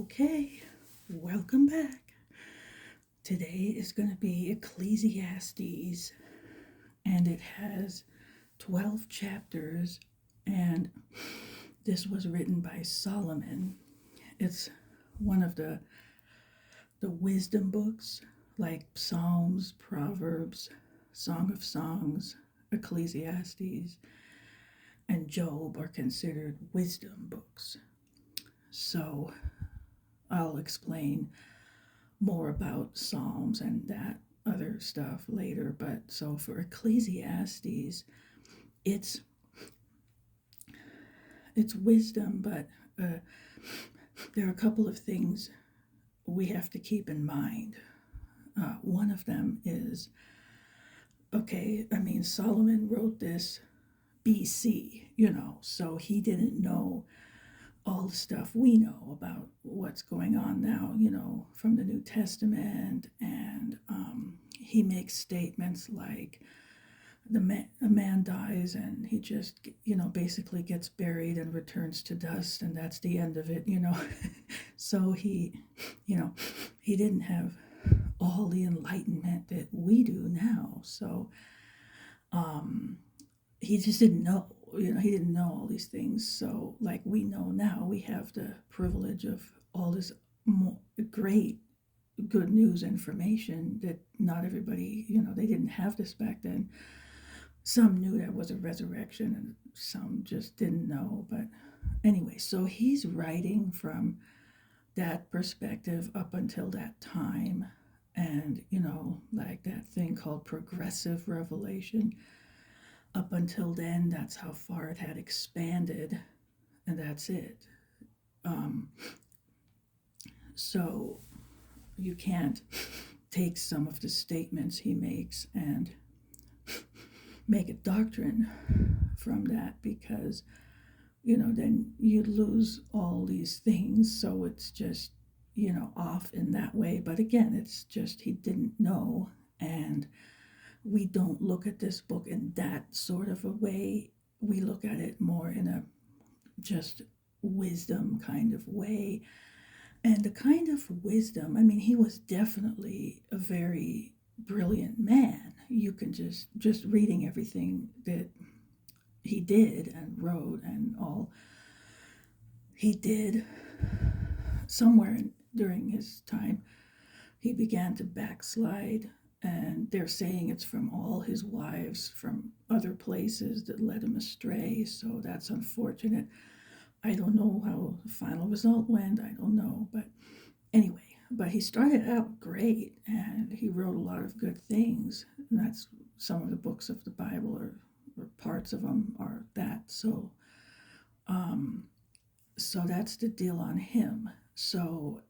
Okay, welcome back. Today is going to be Ecclesiastes, and it has 12 chapters, and this was written by Solomon. It's one of the wisdom books like Psalms, Proverbs, Song of Songs, Ecclesiastes, and Job are considered wisdom books. So I'll explain more about Psalms and that other stuff later. But so for Ecclesiastes, it's it's wisdom, but there are a couple of things we have to keep in mind. One of them is okay. I mean, Solomon wrote this BC, so he didn't know all the stuff we know about what's going on now, from the New Testament. And he makes statements like a man dies and he just, basically gets buried and returns to dust, and that's the end of it. So he didn't have all the enlightenment that we do now. So he just didn't know. He didn't know all these things. So, like we know now, we have the privilege of all this great, good news information that not everybody, they didn't have this back then. Some knew there was a resurrection, and some just didn't know. But anyway, so he's writing from that perspective up until that time. And, like that thing called progressive revelation, up until then, that's how far it had expanded, and that's it. Um, so you can't take some of the statements he makes and make a doctrine from that, because then you'd lose all these things. So it's just off in that way. But again, it's just he didn't know, and we don't look at this book in that sort of a way. We look at it more in a just wisdom kind of way. And the kind of wisdom, I mean, he was definitely a very brilliant man. You can just reading everything that he did and wrote and all he did, somewhere during his time, he began to backslide, and they're saying it's from all his wives from other places that led him astray. So that's unfortunate. I don't know how the final result went. I don't know. But anyway, but he started out great, and he wrote a lot of good things. And that's some of the books of the Bible, or parts of them are that. So that's the deal on him. So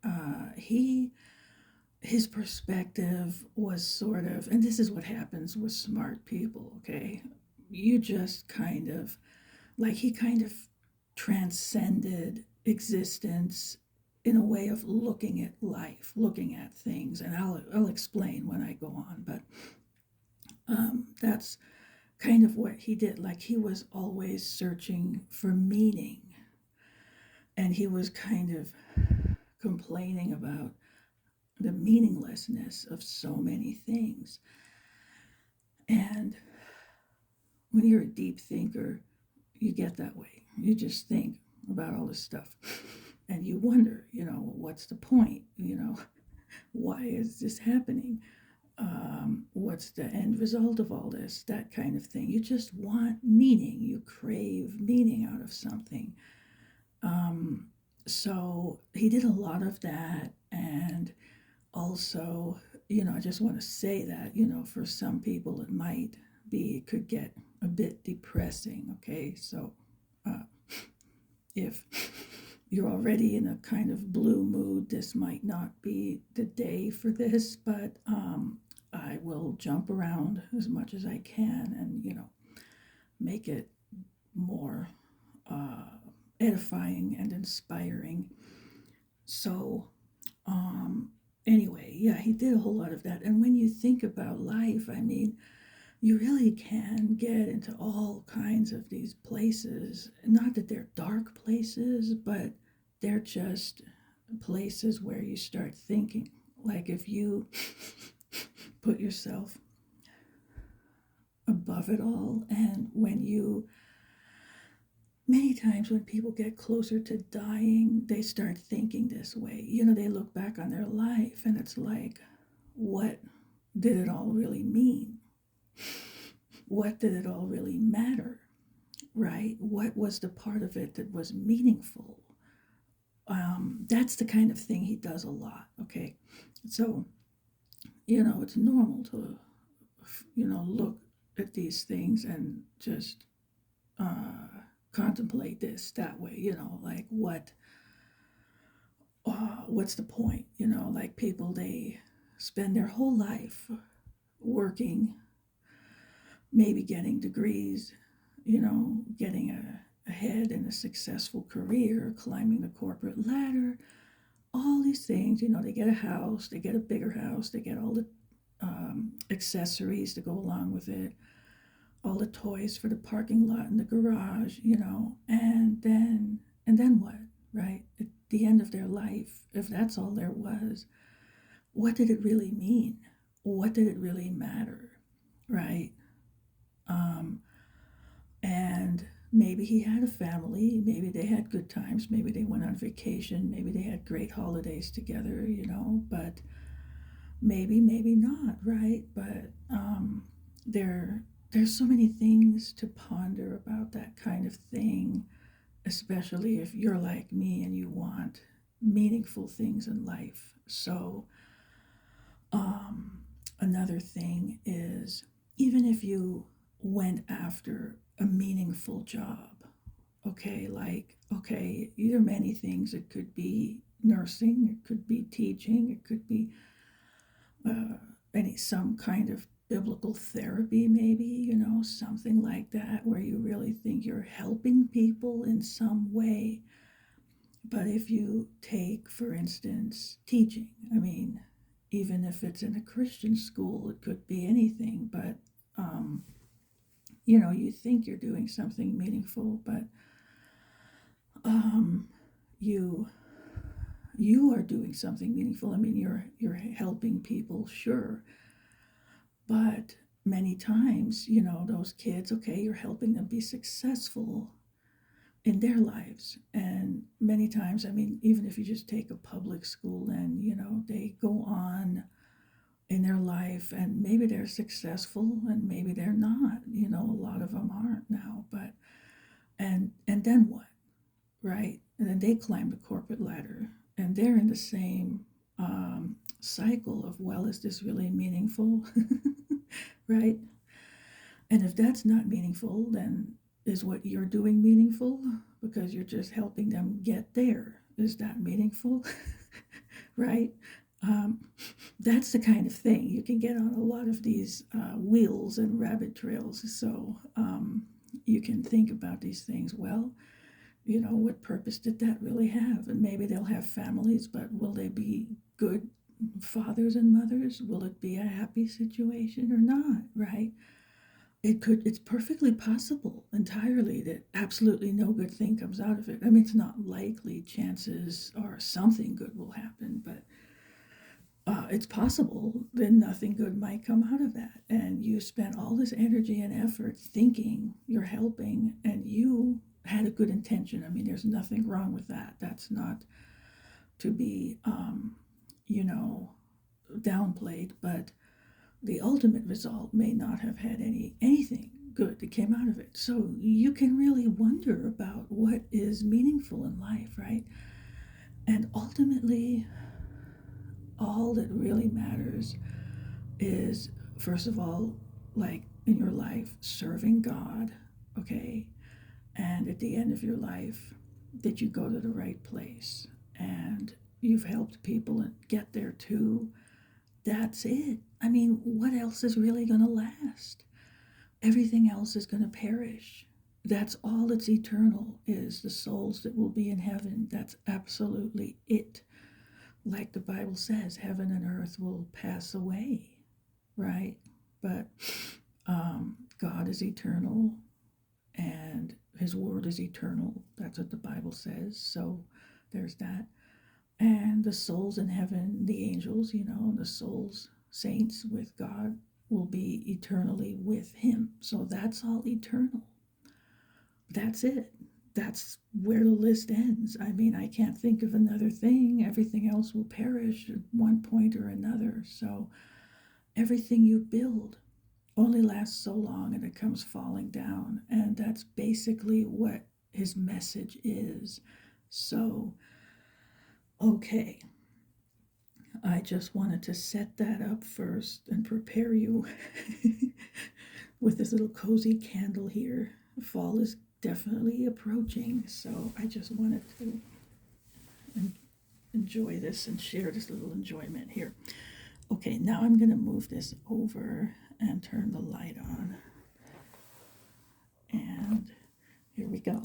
his perspective was sort of, and this is what happens with smart people, okay? You just kind of, like, he kind of transcended existence in a way of looking at life, looking at things, and I'll explain when I go on. But that's kind of what he did. Like, he was always searching for meaning, and he was kind of complaining about the meaninglessness of so many things. And when you're a deep thinker, you get that way. You just think about all this stuff, and you wonder, what's the point? Why is this happening? What's the end result of all this? That kind of thing. You just want meaning. You crave meaning out of something. So he did a lot of that. And also, I just want to say that, for some people it could get a bit depressing. Okay, so if you're already in a kind of blue mood, this might not be the day for this. But I will jump around as much as I can, and make it more edifying and inspiring. So anyway, yeah, he did a whole lot of that. And when you think about life, I mean, you really can get into all kinds of these places. Not that they're dark places, but they're just places where you start thinking. Like if you put yourself above it all, and when you, many times when people get closer to dying, they start thinking this way. They look back on their life and it's like, what did it all really mean? What did it all really matter? Right? What was the part of it that was meaningful? That's the kind of thing he does a lot. Okay. So, it's normal to, look at these things and just contemplate this that way, like what's the point? Like people, they spend their whole life working, maybe getting degrees, getting ahead in a successful career, climbing the corporate ladder, all these things. They get a house, they get a bigger house, they get all the accessories to go along with it, all the toys for the parking lot and the garage, and then what, right? At the end of their life, if that's all there was, what did it really mean? What did it really matter, right? And maybe he had a family, maybe they had good times, maybe they went on vacation, maybe they had great holidays together, but maybe not, right? But there's so many things to ponder about that kind of thing, especially if you're like me and you want meaningful things in life. So another thing is, even if you went after a meaningful job, okay, there are many things. It could be nursing, it could be teaching, it could be uh, some kind of biblical therapy, maybe, something like that, where you really think you're helping people in some way. But if you take, for instance, teaching, I mean, even if it's in a Christian school, it could be anything, but you think you're doing something meaningful, but you are doing something meaningful. I mean, you're helping people, sure, but many times, those kids, okay, you're helping them be successful in their lives. And many times, I mean, even if you just take a public school, and, they go on in their life and maybe they're successful and maybe they're not, a lot of them aren't now, but, and then what, right? And then they climb the corporate ladder and they're in the same cycle of, well, is this really meaningful? Right? And if that's not meaningful, then is what you're doing meaningful? Because you're just helping them get there. Is that meaningful? Right? Um, that's the kind of thing. You can get on a lot of these wheels and rabbit trails. So you can think about these things. Well, what purpose did that really have? And maybe they'll have families, but will they be good fathers and mothers? Will it be a happy situation or not, right? It's perfectly possible entirely that absolutely no good thing comes out of it. I mean, it's not likely. Chances are something good will happen, but it's possible that nothing good might come out of that. And you spent all this energy and effort thinking you're helping, and you had a good intention. I mean, there's nothing wrong with that. That's not to be, downplayed, but the ultimate result may not have had anything good that came out of it. So you can really wonder about what is meaningful in life, right? And ultimately, all that really matters is, first of all, like in your life, serving God, okay? And at the end of your life, that you go to the right place and you've helped people get there too. That's it. I mean, what else is really going to last? Everything else is going to perish. That's all that's eternal, is the souls that will be in heaven. That's absolutely it. Like the Bible says, heaven and earth will pass away, right? But God is eternal and his word is eternal. That's what the Bible says. So there's that. And the souls in heaven, the angels, the souls, saints with God, will be eternally with him. So that's all eternal. That's it. That's where the list ends. I mean, I can't think of another thing. Everything else will perish at one point or another. So everything you build only lasts so long and it comes falling down. And that's basically what his message is. So, okay. I just wanted to set that up first and prepare you with this little cozy candle here. Fall is definitely approaching, so I just wanted to enjoy this and share this little enjoyment here. Okay, now I'm going to move this over and turn the light on. And here we go.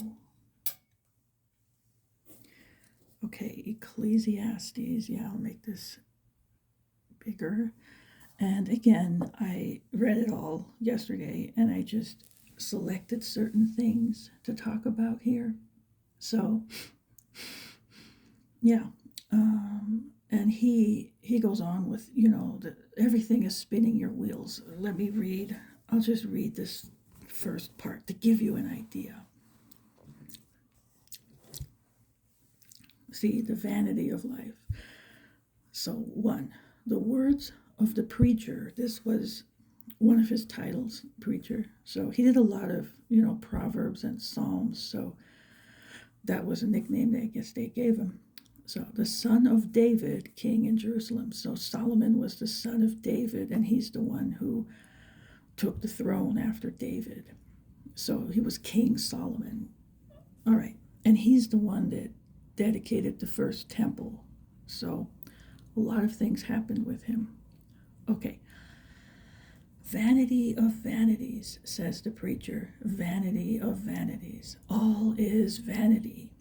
Okay, Ecclesiastes. Yeah, I'll make this bigger. And again, I read it all yesterday and I just selected certain things to talk about here. So, yeah. And he goes on with, that everything is spinning your wheels. Let me read. I'll just read this first part to give you an idea. See, the vanity of life. So, 1, the words of the preacher. This was one of his titles, preacher. So he did a lot of, Proverbs and Psalms. So that was a nickname that I guess they gave him. So the son of David, king in Jerusalem. So Solomon was the son of David, and he's the one who took the throne after David. So he was King Solomon. All right. And he's the one that dedicated the first temple. So a lot of things happened with him. Okay. Vanity of vanities, says the preacher. Vanity of vanities. All is vanity.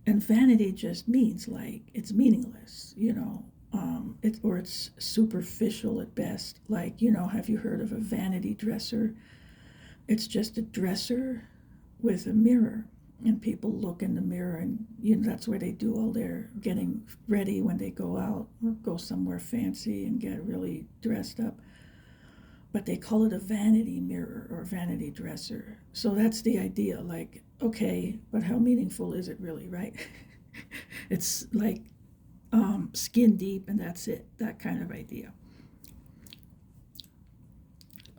And vanity just means like it's meaningless, it's superficial at best. Like, have you heard of a vanity dresser? It's just a dresser with a mirror, and people look in the mirror, and that's where they do all their getting ready when they go out or go somewhere fancy and get really dressed up. But they call it a vanity mirror or vanity dresser. So that's the idea. Like, okay, but how meaningful is it really, right? It's like skin deep and that's it. That kind of idea.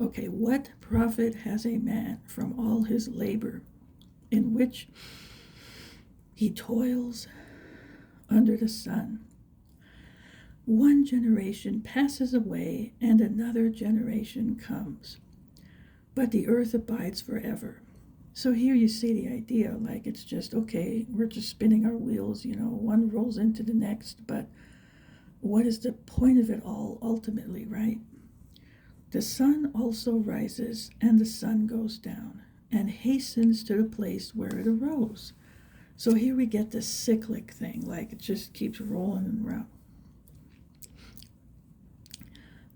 Okay, what profit has a man from all his labor in which he toils under the sun? One generation passes away and another generation comes, but the earth abides forever. So here you see the idea, like it's just, okay, we're just spinning our wheels, one rolls into the next, but what is the point of it all ultimately, right? The sun also rises and the sun goes down and hastens to the place where it arose. So here we get this cyclic thing, like it just keeps rolling around.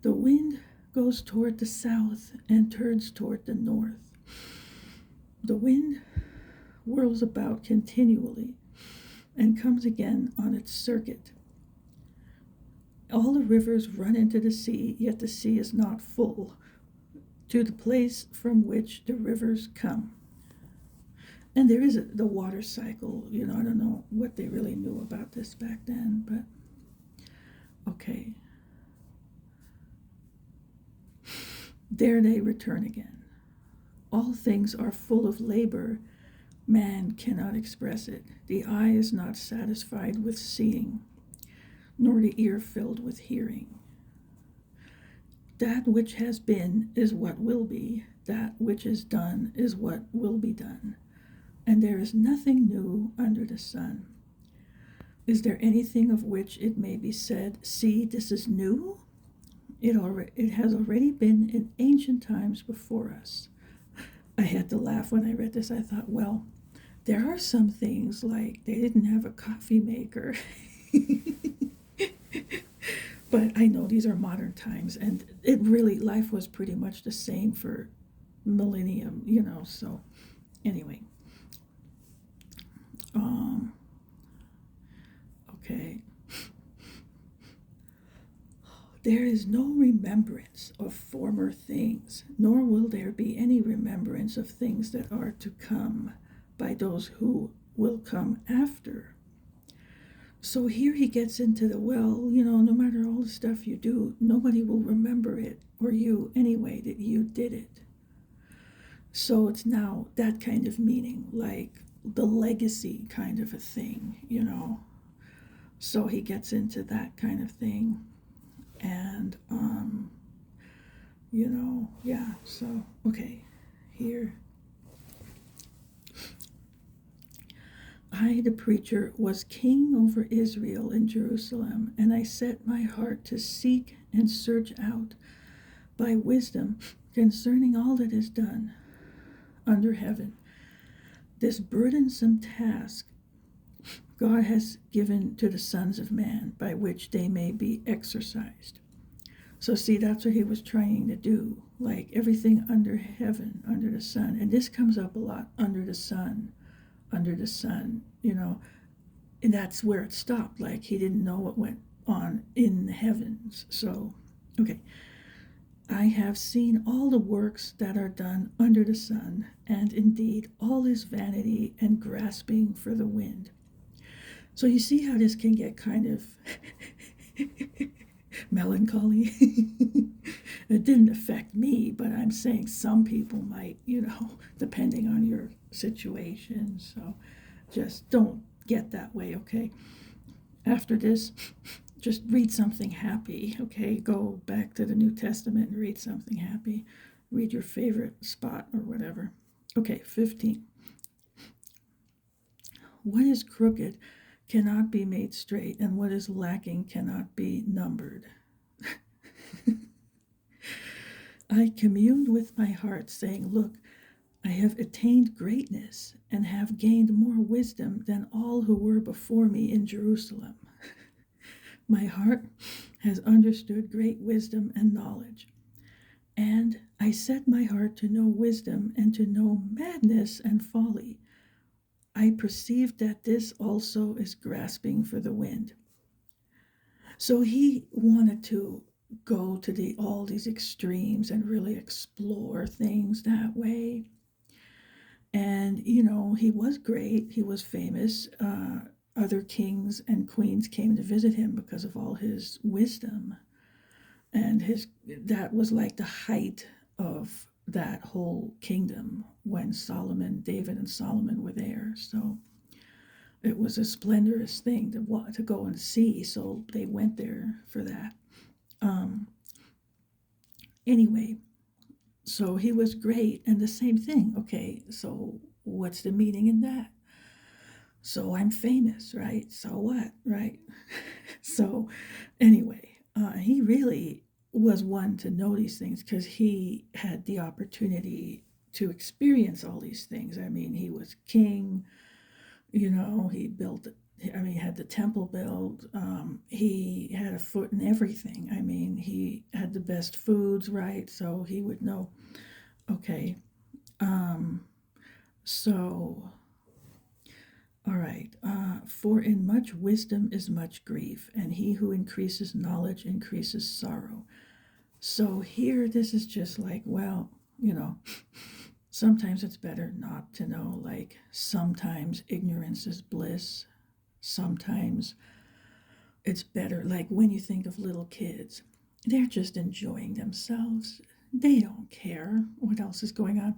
The wind goes toward the south and turns toward the north. The wind whirls about continually and comes again on its circuit. All the rivers run into the sea, yet the sea is not full, to the place from which the rivers come. And there is the water cycle. I don't know what they really knew about this back then, but okay. There they return again. All things are full of labor. Man cannot express it. The eye is not satisfied with seeing, nor the ear filled with hearing. That which has been is what will be. That which is done is what will be done. And there is nothing new under the sun. Is there anything of which it may be said, see, this is new? It has already been in ancient times before us. I had to laugh when I read this. I thought, well, there are some things like they didn't have a coffee maker. But I know these are modern times, and life was pretty much the same for millennium, so anyway. okay? There is no remembrance of former things, nor will there be any remembrance of things that are to come by those who will come after. So here he gets into the, well, no matter all the stuff you do, nobody will remember it, or you anyway, that you did it. So it's now that kind of meaning, like the legacy kind of a thing. So he gets into that kind of thing. And, yeah, so, okay, here. I, the preacher, was king over Israel in Jerusalem, and I set my heart to seek and search out by wisdom concerning all that is done under heaven. This burdensome task God has given to the sons of man, by which they may be exercised. So see, that's what he was trying to do, like everything under heaven, under the sun. And this comes up a lot, under the sun, and that's where it stopped. Like he didn't know what went on in the heavens. So, okay. I have seen all the works that are done under the sun, and indeed all is vanity and grasping for the wind. So you see how this can get kind of melancholy. It didn't affect me, but I'm saying some people might, depending on your situation. So just don't get that way, okay? After this, just read something happy, okay? Go back to the New Testament and read something happy. Read your favorite spot or whatever. Okay, 15. What is crooked cannot be made straight, and what is lacking cannot be numbered. I communed with my heart, saying, look, I have attained greatness and have gained more wisdom than all who were before me in Jerusalem. My heart has understood great wisdom and knowledge. And I set my heart to know wisdom and to know madness and folly. I perceived that this also is grasping for the wind. So he wanted to go to all these extremes and really explore things that way. And, he was great. He was famous. Other kings and queens came to visit him because of all his wisdom. And that was like the height of that whole kingdom when David and Solomon were there. So it was a splendorous thing to go and see. So they went there for that. Anyway, so he was great. And the same thing. Okay, so what's the meaning in that? So I'm famous, right? So what, right? So anyway, he really was one to know these things because he had the opportunity to experience all these things. I mean, he was king, he built, had the temple built. He had a foot in everything. I mean, he had the best foods, right? So he would know, okay. So, all right. For in much wisdom is much grief, and he who increases knowledge increases sorrow. So here, this is just like, well, sometimes it's better not to know. Like, sometimes ignorance is bliss. Sometimes it's better. Like, when you think of little kids, they're just enjoying themselves. They don't care what else is going on.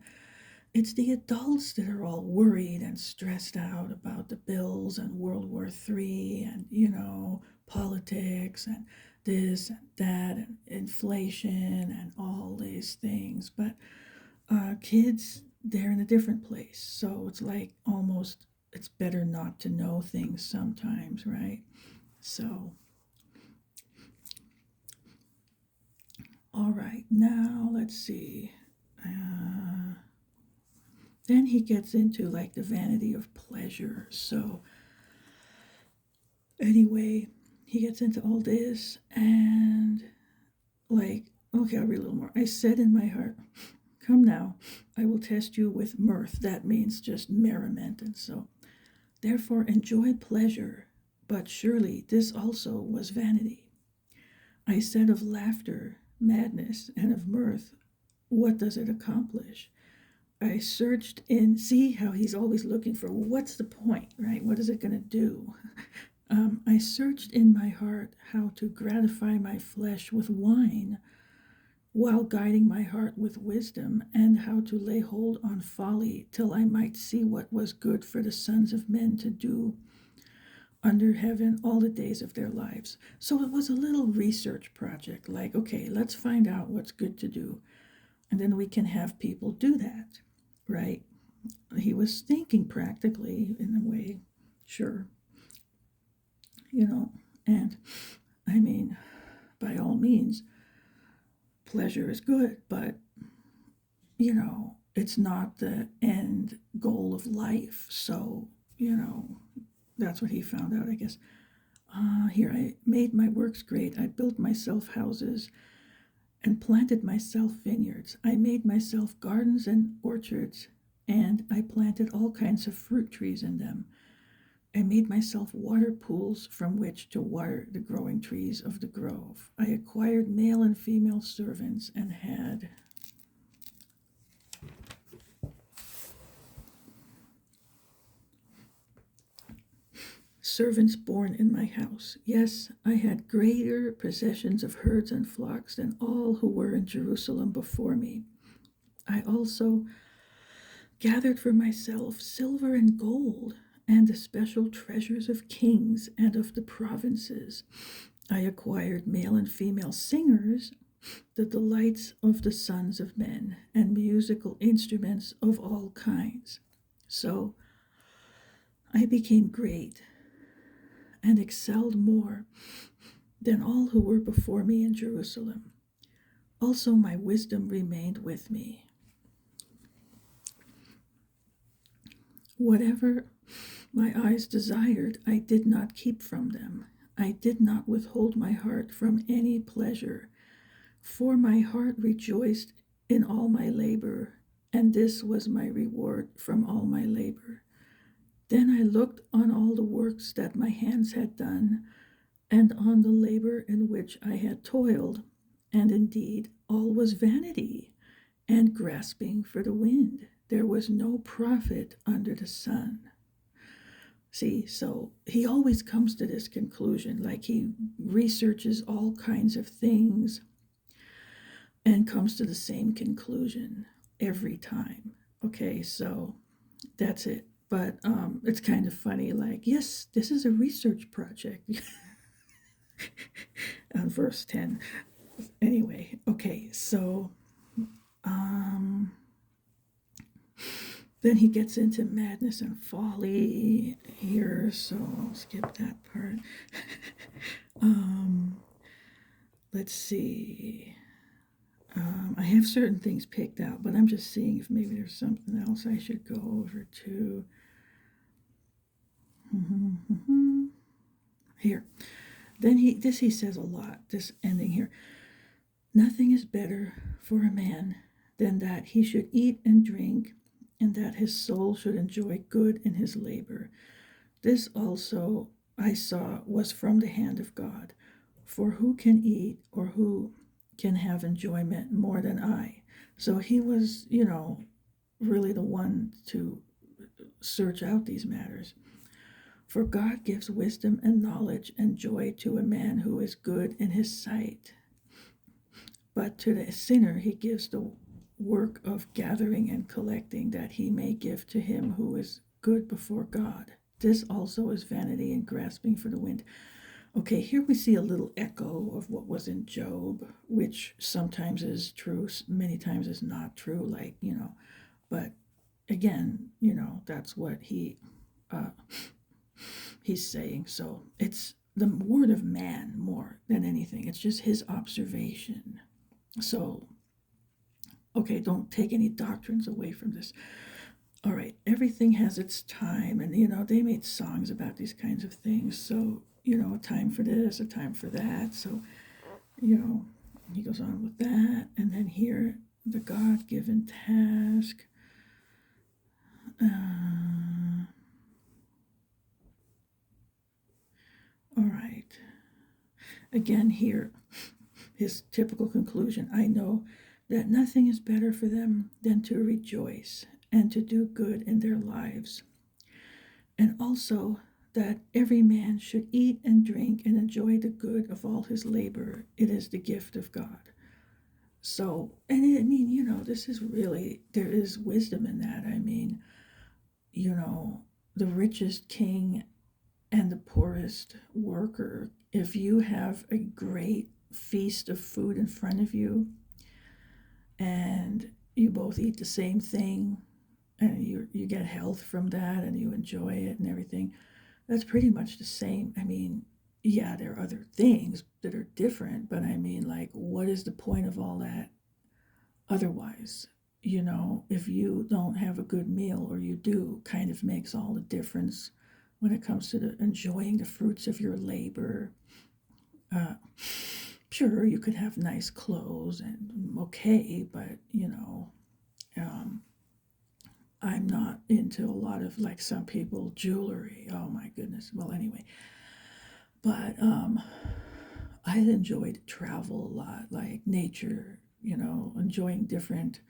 It's the adults that are all worried and stressed out about the bills and World War III and, politics and this and that and inflation and all these things. But kids, they're in a different place. So it's like almost, it's better not to know things sometimes, right? So, all right, now let's see. Then he gets into like the vanity of pleasure. So, anyway, he gets into all this and like, okay, I'll read a little more. I said in my heart, come now, I will test you with mirth. That means just merriment. And so, therefore, enjoy pleasure, But surely this also was vanity. I said of laughter, madness, and of mirth, what does it accomplish? I searched in, see how he's always looking for what's the point, right? What is it going to do? I searched in my heart how to gratify my flesh with wine while guiding my heart with wisdom, and how to lay hold on folly till I might see what was good for the sons of men to do under heaven all the days of their lives. So it was a little research project, like, okay, let's find out what's good to do, and then we can have people do that, right? He was thinking practically in a way, sure, and I mean, by all means, pleasure is good, but it's not the end goal of life. So, that's what he found out, I guess. Here, I made my works great. I built myself houses and planted myself vineyards. I made myself gardens and orchards, and I planted all kinds of fruit trees in them. I made myself water pools from which to water the growing trees of the grove. I acquired male and female servants and had servants born in my house. Yes, I had greater possessions of herds and flocks than all who were in Jerusalem before me. I also gathered for myself silver and gold and the special treasures of kings and of the provinces. I acquired male and female singers, the delights of the sons of men, and musical instruments of all kinds. So I became great and excelled more than all who were before me in Jerusalem. Also, my wisdom remained with me. Whatever my eyes desired, I did not keep from them. I did not withhold my heart from any pleasure, for my heart rejoiced in all my labor, and this was my reward from all my labor. Then I looked on all the works that my hands had done, and on the labor in which I had toiled, and indeed all was vanity and grasping for the wind. There was no profit under the sun. See, so he always comes to this conclusion, like he researches all kinds of things and comes to the same conclusion every time. Okay, so that's it. But it's kind of funny, like, yes, this is a research project. On verse 10. Anyway, okay, so then he gets into madness and folly here, so I'll skip that part. Let's see. I have certain things picked out, but I'm just seeing if maybe there's something else I should go over to. Here. Then he says a lot, this ending here. Nothing is better for a man than that he should eat and drink, and that his soul should enjoy good in his labor. This also I saw was from the hand of God. For who can eat or who can have enjoyment more than I? So he was, really the one to search out these matters. For God gives wisdom and knowledge and joy to a man who is good in his sight. But to the sinner he gives the work of gathering and collecting, that he may give to him who is good before God. This also is vanity and grasping for the wind. Okay, here we see a little echo of what was in Job, which sometimes is true, many times is not true, like, but again, that's what he's saying. So it's the word of man more than anything. It's just his observation. So, okay, don't take any doctrines away from this. All right, everything has its time, and they made songs about these kinds of things. So, a time for this, a time for that. So, he goes on with that, and then here, the God-given task. All right. Again, here, his typical conclusion: I know that nothing is better for them than to rejoice and to do good in their lives, and also that every man should eat and drink and enjoy the good of all his labor. It is the gift of God. So, and I mean, this is really, there is wisdom in that. I mean, the richest king and the poorest worker, if you have a great feast of food in front of you and you both eat the same thing and you get health from that and you enjoy it and everything, that's pretty much the same. I mean, yeah, there are other things that are different, but I mean, like, what is the point of all that otherwise? If you don't have a good meal, or you do, kind of makes all the difference when it comes to enjoying the fruits of your labor. Sure, you could have nice clothes and okay, but um, I'm not into a lot of, like, some people, jewelry. Oh my goodness. Well, anyway, but I enjoyed travel a lot, like nature, enjoying different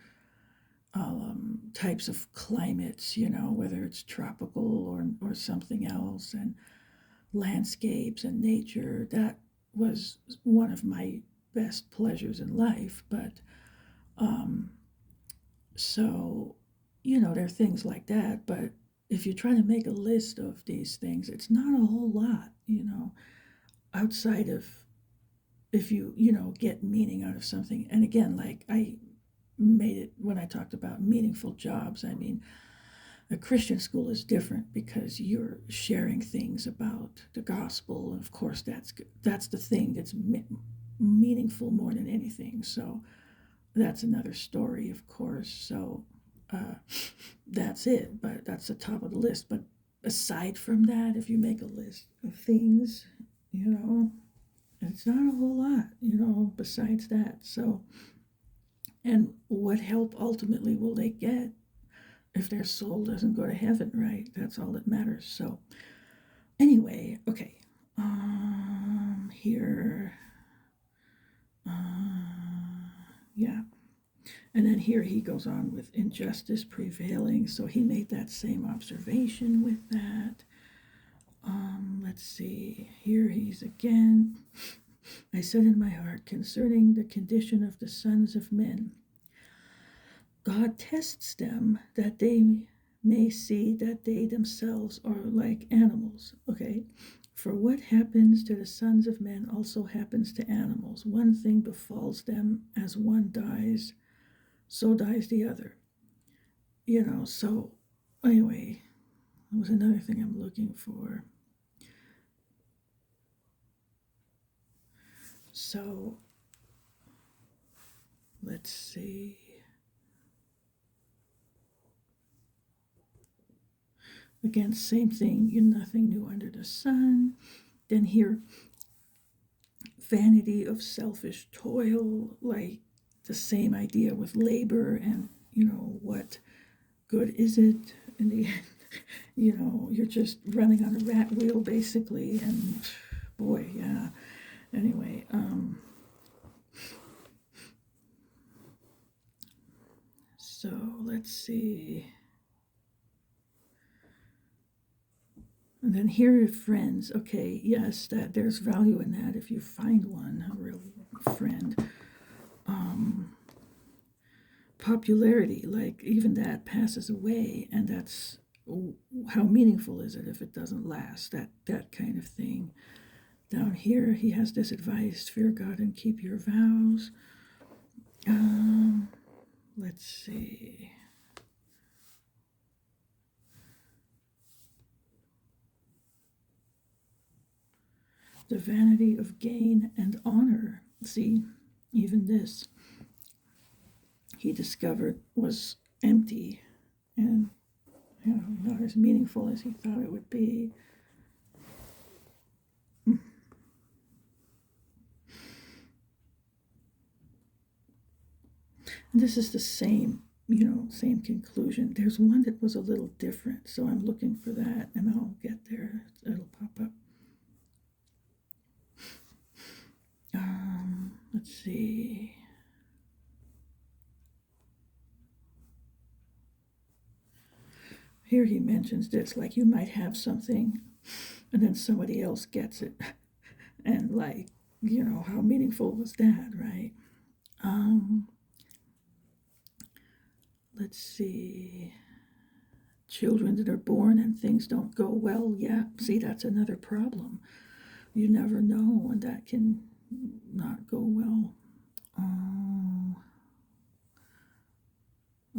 types of climates, whether it's tropical or something else, and landscapes and nature. That was one of my best pleasures in life. But um, so, there are things like that. But if you try to make a list of these things, it's not a whole lot, outside of, if you get meaning out of something. And again, like I made it when I talked about meaningful jobs. I mean, a Christian school is different because you're sharing things about the gospel, and of course that's the thing that's meaningful more than anything. So that's another story, of course. So that's it. But that's the top of the list. But aside from that, if you make a list of things, it's not a whole lot, besides that. So, and what help ultimately will they get if their soul doesn't go to heaven, right? That's all that matters. So, anyway, okay. Here, yeah. And then here he goes on with injustice prevailing. So he made that same observation with that. Let's see. Here he's again. I said in my heart concerning the condition of the sons of men, God tests them that they may see that they themselves are like animals. Okay. For what happens to the sons of men also happens to animals. One thing befalls them, as one dies, so dies the other. So anyway, that was another thing I'm looking for. So let's see. Again, same thing. You're nothing new under the sun. Then here, vanity of selfish toil, like the same idea with labor, and what good is it in the end? You're just running on a rat wheel basically, and boy, yeah. Anyway, so let's see. And then here are friends. Okay, yes, that there's value in that if you find one, a real friend. Popularity, like even that passes away, and that's, how meaningful is it if it doesn't last? That kind of thing. Down here, he has this advice: fear God and keep your vows. Let's see. The vanity of gain and honor. See, even this he discovered was empty and not as meaningful as he thought it would be. And this is the same, same conclusion. There's one that was a little different, so I'm looking for that, and I'll get there. It'll pop up. let's see. Here he mentions this, like you might have something and then somebody else gets it. And like, how meaningful was that, right? Um, let's see. Children that are born and things don't go well. Yeah, see, that's another problem. You never know, and that can not go well.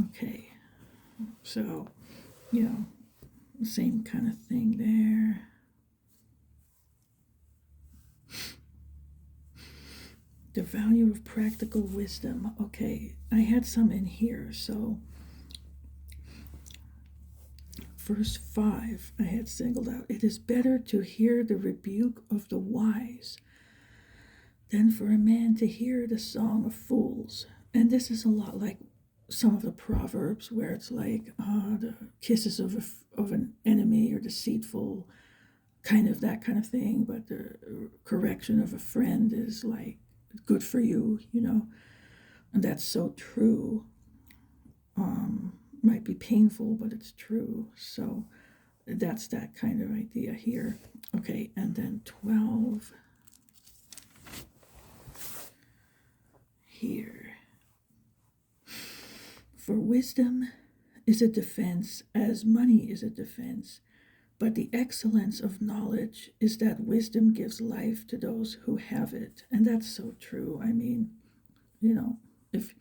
Okay, so, same kind of thing there. The value of practical wisdom. Okay, I had some in here, so verse 5 I had singled out. It is better to hear the rebuke of the wise than for a man to hear the song of fools. And this is a lot like some of the Proverbs where it's like the kisses of an enemy are deceitful, kind of that kind of thing, but the correction of a friend is like good for you, and that's so true. Might be painful, but it's true. So that's that kind of idea here. Okay, and then 12 here. For wisdom is a defense as money is a defense, but the excellence of knowledge is that wisdom gives life to those who have it. And that's so true. I mean, if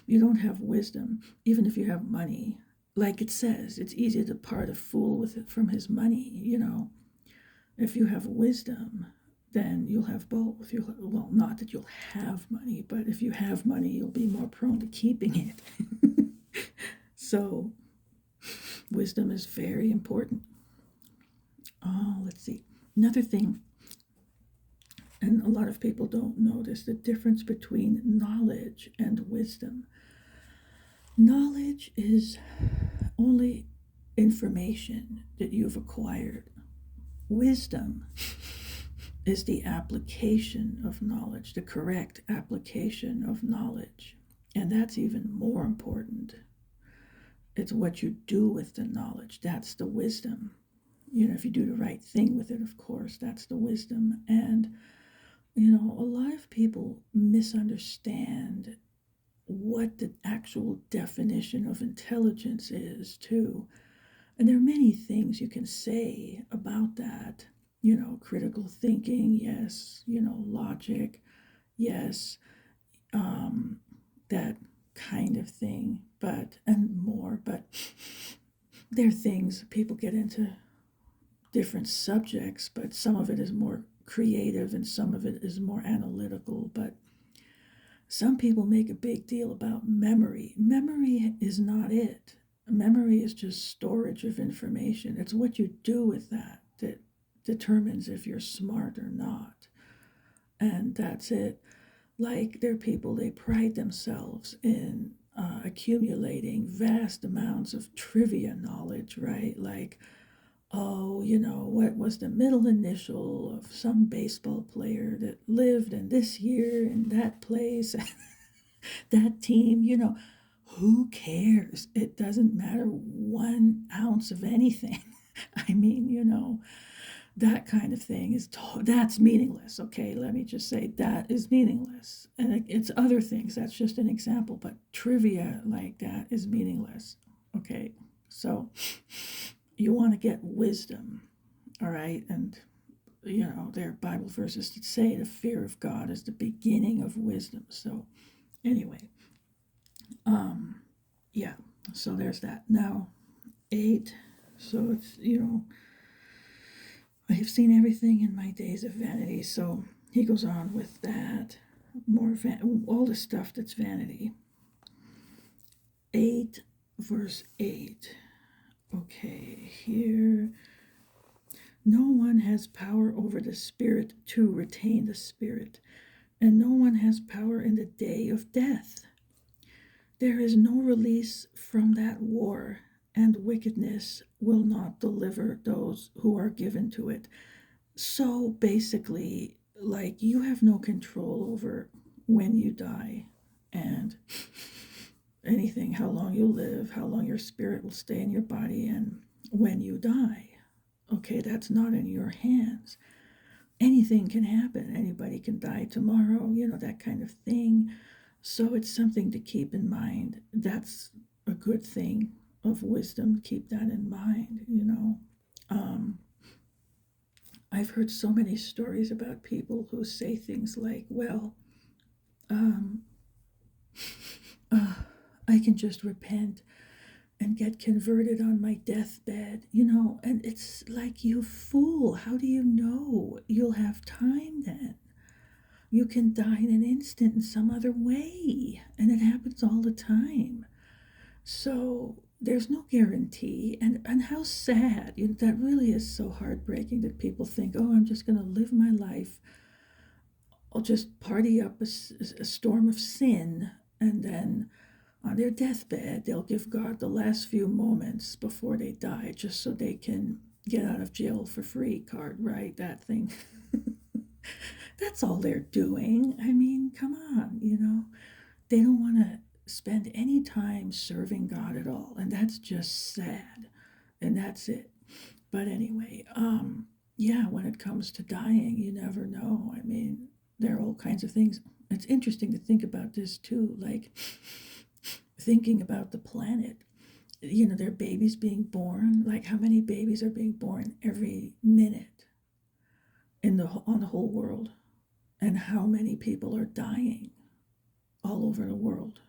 you don't have wisdom, even if you have money, like it says, it's easy to part a fool with it from his money. If you have wisdom, then you'll have both. Well, not that you'll have money, but if you have money, you'll be more prone to keeping it. So, wisdom is very important. Oh, let's see. Another thing, and a lot of people don't notice the difference between knowledge and wisdom. Knowledge is only information that you've acquired. Wisdom is the application of knowledge, the correct application of knowledge. And that's even more important. It's what you do with the knowledge. That's the wisdom. If you do the right thing with it, of course, that's the wisdom. And, a lot of people misunderstand what the actual definition of intelligence is, too. And there are many things you can say about that. Critical thinking, yes. Logic, yes. That kind of thing, and more. But there are things people get into different subjects, but some of it is more creative and some of it is more analytical. But some people make a big deal about memory. Memory is not it. Memory is just storage of information. It's what you do with that that determines if you're smart or not. And that's it. Like, there are people, they pride themselves in accumulating vast amounts of trivia knowledge, right? Like, what was the middle initial of some baseball player that lived in this year in that place, that team, who cares? It doesn't matter 1 ounce of anything. I mean, that kind of thing that's meaningless. Okay, let me just say that is meaningless. And it's other things. That's just an example. But trivia like that is meaningless. Okay, so you want to get wisdom, all right? And, there are Bible verses that say the fear of God is the beginning of wisdom. So anyway, yeah, so there's that. Now, 8, so it's, I have seen everything in my days of vanity. So he goes on with that. All the stuff that's vanity. 8, verse 8. Okay, here. No one has power over the spirit to retain the spirit, and no one has power in the day of death. There is no release from that war, and wickedness will not deliver those who are given to it. So basically, like, you have no control over when you die, and anything, how long you'll live, how long your spirit will stay in your body, and when you die. Okay, that's not in your hands. Anything can happen. Anybody can die tomorrow, that kind of thing. So it's something to keep in mind. That's a good thing of wisdom. Keep that in mind. I've heard so many stories about people who say things like, well, um, uh, I can just repent and get converted on my deathbed, and it's like, you fool, how do you know you'll have time then? You can die in an instant in some other way, and it happens all the time. So there's no guarantee, and how sad, that really is so heartbreaking that people think, oh, I'm just going to live my life, I'll just party up a storm of sin, and then on their deathbed, they'll give God the last few moments before they die, just so they can get out of jail for free card, right? That thing. That's all they're doing. I mean, come on. They don't want to spend any time serving God at all, and that's just sad. And that's it. But anyway, yeah, when it comes to dying, you never know. I mean, there are all kinds of things. It's interesting to think about this too, like thinking about the planet. There are babies being born. Like, how many babies are being born every minute on the whole world? And how many people are dying all over the world?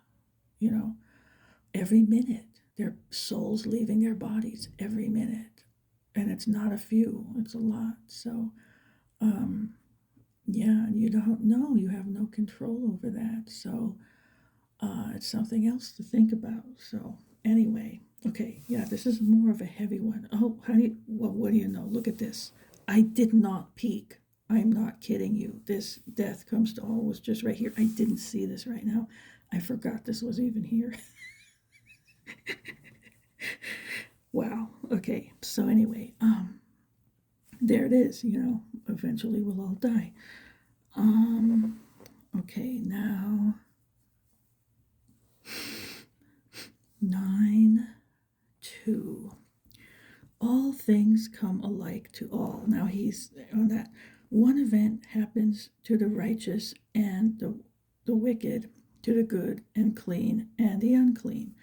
Every minute, their souls leaving their bodies every minute. And it's not a few, it's a lot. So, yeah, and you don't know, you have no control over that. So, it's something else to think about. So, anyway, okay, yeah, this is more of a heavy one. Oh, what do you know? Look at this. I did not peek. I'm not kidding you. This death comes to all was just right here. I didn't see this right now. I forgot this was even here. Wow. Okay. So anyway, there it is. Eventually we'll all die. Okay. Now 9:2. All things come alike to all. Now he's on that. One event happens to the righteous and the wicked, to the good and clean and the unclean.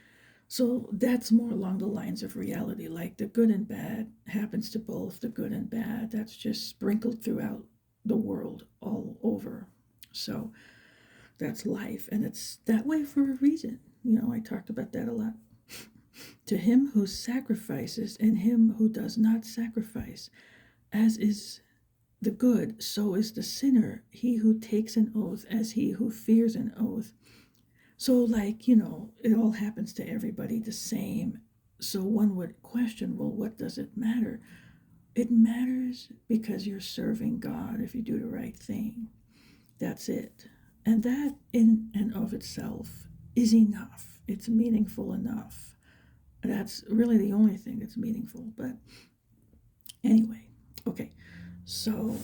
So that's more along the lines of reality, like the good and bad happens to both, the good and bad. That's just sprinkled throughout the world all over. So that's life, and it's that way for a reason. I talked about that a lot. To him who sacrifices and him who does not sacrifice, as is the good, so is the sinner, he who takes an oath as he who fears an oath. So, like, it all happens to everybody the same. So one would question, well, what does it matter? It matters because you're serving God if you do the right thing. That's it. And that in and of itself is enough. It's meaningful enough. That's really the only thing that's meaningful. But anyway, okay. So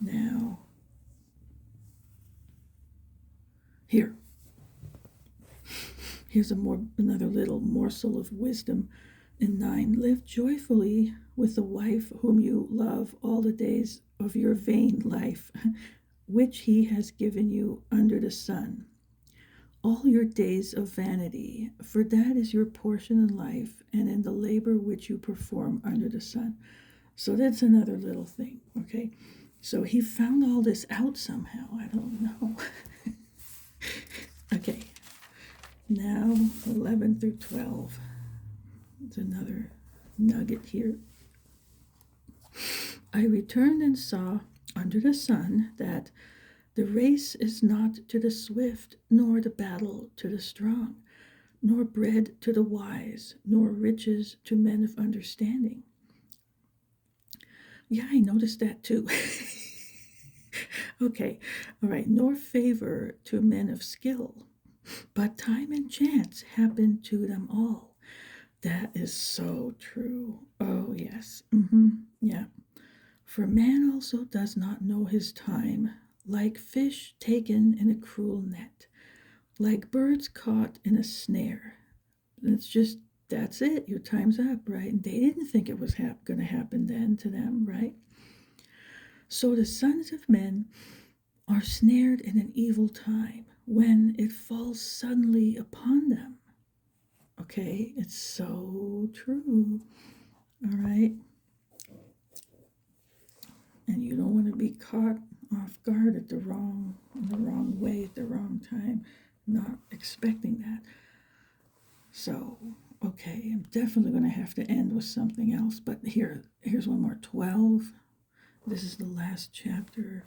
now here's another little morsel of wisdom in 9. Live joyfully with the wife whom you love all the days of your vain life, which he has given you under the sun. All your days of vanity, for that is your portion in life and in the labor which you perform under the sun. So that's another little thing, okay? So he found all this out somehow. I don't know. Okay, now 11 through 12. It's another nugget here. I returned and saw under the sun that the race is not to the swift, nor the battle to the strong, nor bread to the wise, nor riches to men of understanding. Yeah, I noticed that too. Okay, all right, nor favor to men of skill, but time and chance happen to them all. That is so true. Oh, yes. Yeah. For man also does not know his time, like fish taken in a cruel net, like birds caught in a snare. And it's just, that's it. Your time's up, right? And they didn't think it was going to happen then to them, right? So the sons of men are snared in an evil time when it falls suddenly upon them. Okay, it's so true. All right. And you don't want to be caught off guard in the wrong way at the wrong time, not expecting that. So, okay, I'm definitely going to have to end with something else, but here's one more. 12. This is the last chapter.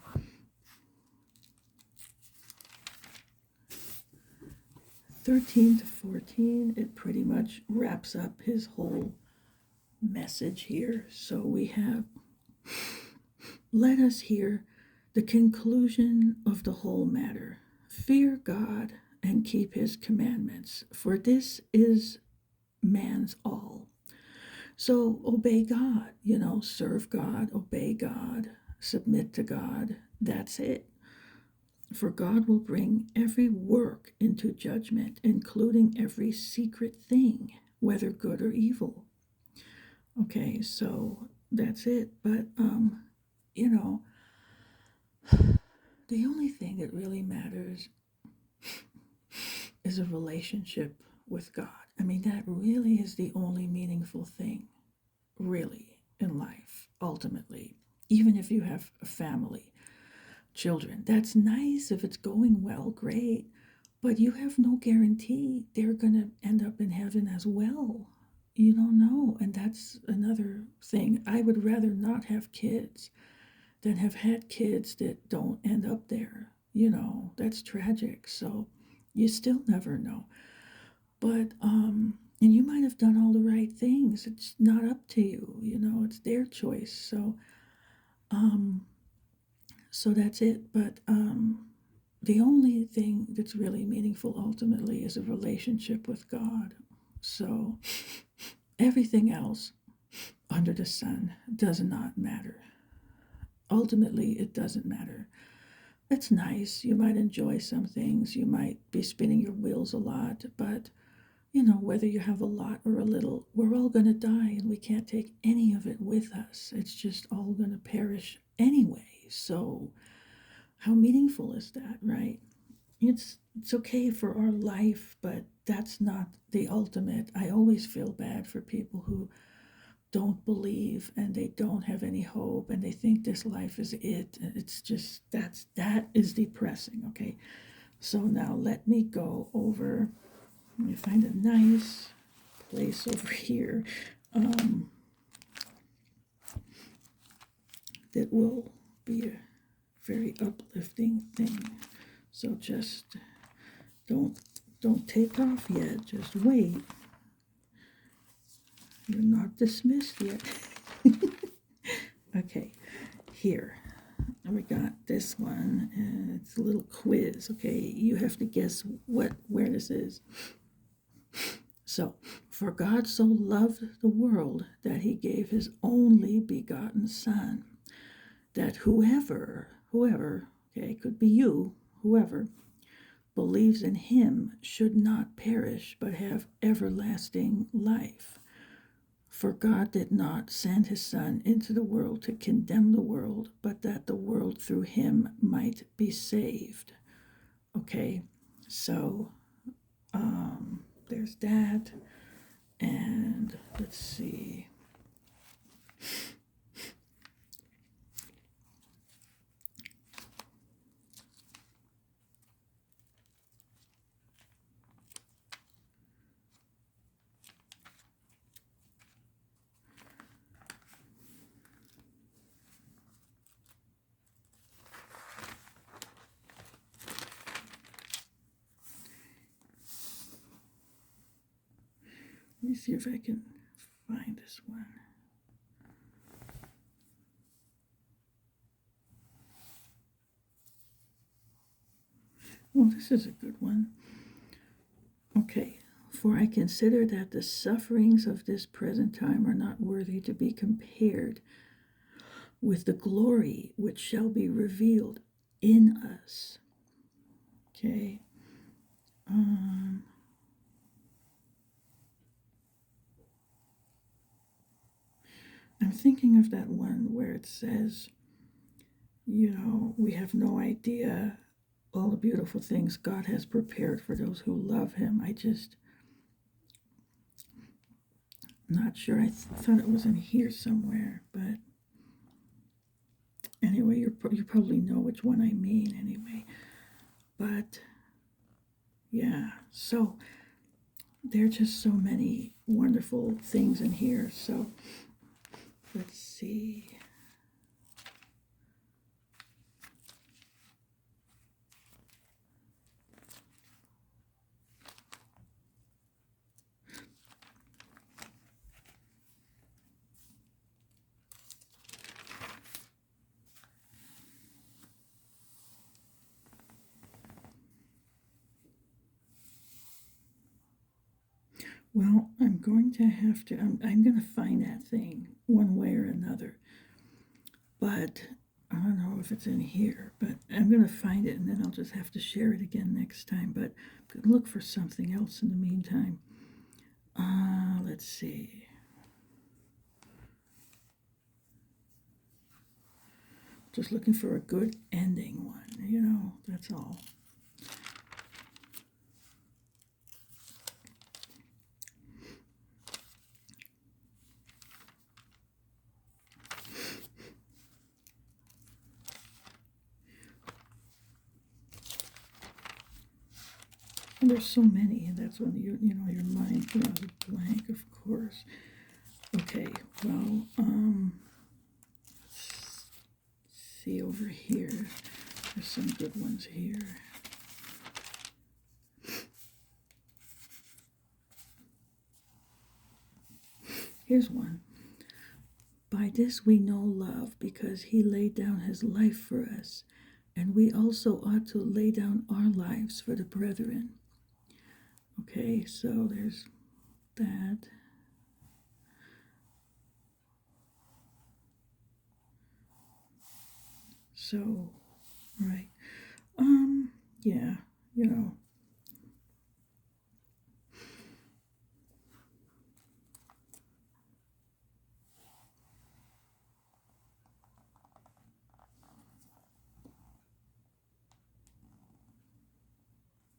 13 to 14, it pretty much wraps up his whole message here. So we have, let us hear the conclusion of the whole matter. Fear God and keep his commandments, for this is man's all. So obey God, serve God, obey God, submit to God. That's it. For God will bring every work into judgment, including every secret thing, whether good or evil. Okay, so that's it. But, the only thing that really matters is a relationship with God. I mean, that really is the only meaningful thing, really, in life, ultimately. Even if you have a family, children, that's nice. If it's going well, great. But you have no guarantee they're going to end up in heaven as well. You don't know. And that's another thing. I would rather not have kids than have had kids that don't end up there. That's tragic. So you still never know. But, and you might have done all the right things. It's not up to you, it's their choice. So that's it. But, the only thing that's really meaningful ultimately is a relationship with God. So everything else under the sun does not matter. Ultimately, it doesn't matter. It's nice. You might enjoy some things. You might be spinning your wheels a lot. But, whether you have a lot or a little, we're all going to die and we can't take any of it with us. It's just all going to perish anyway. So how meaningful is that, right? It's okay for our life, but that's not the ultimate. I always feel bad for people who don't believe and they don't have any hope and they think this life is it. It's just that is depressing. Okay, so now let me go over. Let me find a nice place over here that will be a very uplifting thing. So just don't take off yet. Just wait. You're not dismissed yet. Okay, here. We got this one, and it's a little quiz. Okay, you have to guess where this is. So, for God so loved the world that he gave his only begotten Son, that whoever, okay, could be you, whoever, believes in him should not perish but have everlasting life. For God did not send his Son into the world to condemn the world, but that the world through him might be saved. Okay, so there's that. And let's see. Let me see if I can find this one. Well, this is a good one. Okay. For I consider that the sufferings of this present time are not worthy to be compared with the glory which shall be revealed in us. Okay. I'm thinking of that one where it says, we have no idea all the beautiful things God has prepared for those who love Him. Not sure. I thought it was in here somewhere, but anyway, you probably know which one I mean anyway. But yeah, so there are just so many wonderful things in here. So let's see. Well, I'm going to have to, I'm going to find that thing one way or another. But I don't know if it's in here, but I'm going to find it and then I'll just have to share it again next time. But look for something else in the meantime. Let's see. Just looking for a good ending one, that's all. And there's so many, and that's when your mind goes blank, of course. Okay, well, let's see over here. There's some good ones here. Here's one. By this we know love, because He laid down His life for us, and we also ought to lay down our lives for the brethren. Okay, so there's that. So, right. Yeah,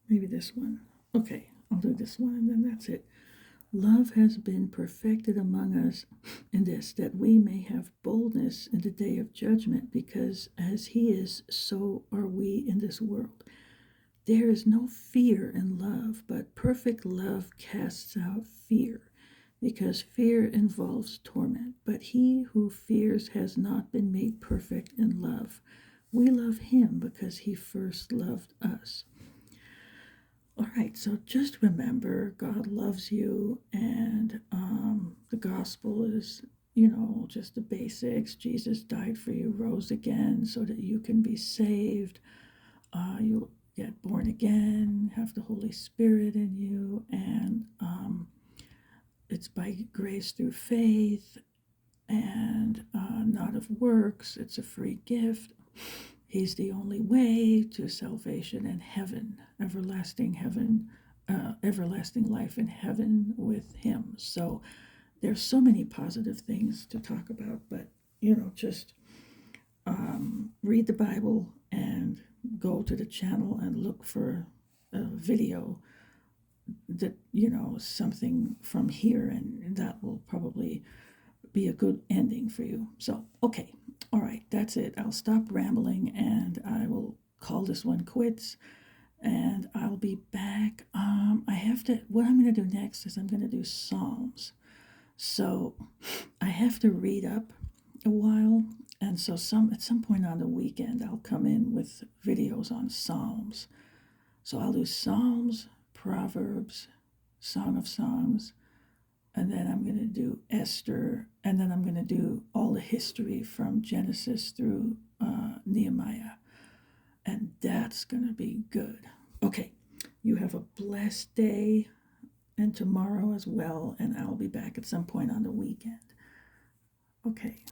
maybe this one. Okay, I'll do this one and then that's it. Love has been perfected among us in this, that we may have boldness in the day of judgment, because as He is, so are we in this world. There is no fear in love, but perfect love casts out fear, because fear involves torment. But he who fears has not been made perfect in love. We love Him because He first loved us. All right, so just remember, God loves you, and the gospel is, just the basics. Jesus died for you, rose again, so that you can be saved. You'll get born again, have the Holy Spirit in you, and it's by grace through faith, and not of works. It's a free gift. He's the only way to salvation and heaven, everlasting life in heaven with Him. So there's so many positive things to talk about, but just read the Bible and go to the channel and look for a video that something from here, and that will probably be a good ending for you. So okay, all right, that's it. I'll stop rambling and I will call this one quits, and I'll be back. What I'm going to do next is I'm going to do Psalms. So I have to read up a while, and so at some point on the weekend I'll come in with videos on Psalms. So I'll do Psalms, Proverbs, Song of Songs, and then I'm going to do Esther, and then I'm going to do all the history from Genesis through Nehemiah, and that's going to be good. Okay, you have a blessed day, and tomorrow as well, and I'll be back at some point on the weekend. Okay.